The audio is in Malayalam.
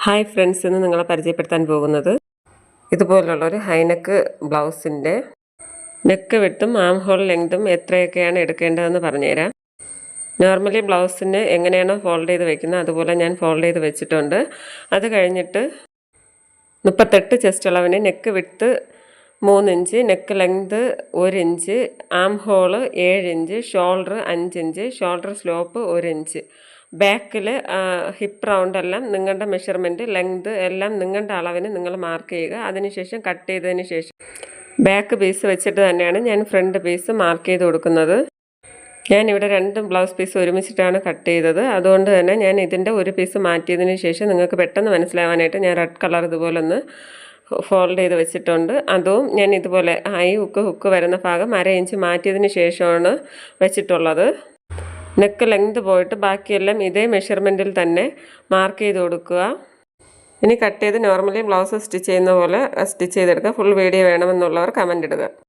ഹായ് ഫ്രണ്ട്സ്, ഇന്ന് നിങ്ങളെ പരിചയപ്പെടുത്താൻ പോകുന്നത് ഇതുപോലുള്ളൊരു ഹൈനെക്ക് ബ്ലൗസിൻ്റെ നെക്ക് വിട്ടും ആം ഹോൾ ലെങ്തും എത്രയൊക്കെയാണ് എടുക്കേണ്ടതെന്ന് പറഞ്ഞുതരാം. നോർമലി ബ്ലൗസിന് എങ്ങനെയാണോ ഫോൾഡ് ചെയ്ത് വെക്കുന്നത് അതുപോലെ ഞാൻ ഫോൾഡ് ചെയ്ത് വെച്ചിട്ടുണ്ട്. അത് കഴിഞ്ഞിട്ട് 38 ചെസ്റ്റ് അളവിന് നെക്ക് വിട്ട് 3 ഇഞ്ച്, നെക്ക് ലെങ്ത് 1 ഇഞ്ച്, ആം hall 7 inch, shoulder 5 inch, shoulder slope 1 inch, ബാക്കിൽ ഹിപ്പ് റൗണ്ട് എല്ലാം നിങ്ങളുടെ മെഷർമെൻറ്റ് ലെങ്ത് എല്ലാം നിങ്ങളുടെ അളവിന് നിങ്ങൾ മാർക്ക് ചെയ്യുക. അതിനുശേഷം കട്ട് ചെയ്തതിന് ശേഷം ബാക്ക് പീസ് വെച്ചിട്ട് തന്നെയാണ് ഞാൻ ഫ്രണ്ട് പീസ് മാർക്ക് ചെയ്ത് കൊടുക്കുന്നത്. ഞാനിവിടെ 2 ബ്ലൗസ് പീസ് ഒരുമിച്ചിട്ടാണ് കട്ട് ചെയ്തത്. അതുകൊണ്ട് തന്നെ ഞാൻ ഇതിൻ്റെ ഒരു പീസ് മാറ്റിയതിന് ശേഷം നിങ്ങൾക്ക് പെട്ടെന്ന് മനസ്സിലാവാനായിട്ട് ഞാൻ റെഡ് കളർ ഇതുപോലെ ഒന്ന് ഫോൾഡ് ചെയ്ത് വെച്ചിട്ടുണ്ട്. അതും ഞാൻ ഇതുപോലെ ഹുക്ക് വരുന്ന ഭാഗം 1/2 ഇഞ്ച് മാറ്റിയതിന് ശേഷമാണ് വെച്ചിട്ടുള്ളത്. നെക്ക് ലെങ്ത് പോയിട്ട് ബാക്കിയെല്ലാം ഇതേ മെഷർമെൻറ്റിൽ തന്നെ മാർക്ക് ചെയ്ത് കൊടുക്കുക. ഇനി കട്ട് ചെയ്ത് നോർമലി ബ്ലൗസ് സ്റ്റിച്ച് ചെയ്യുന്ന പോലെ സ്റ്റിച്ച് ചെയ്തെടുക്കുക. ഫുൾ വീഡിയോ വേണമെന്നുള്ളവർ കമൻ്റ് ഇടുക.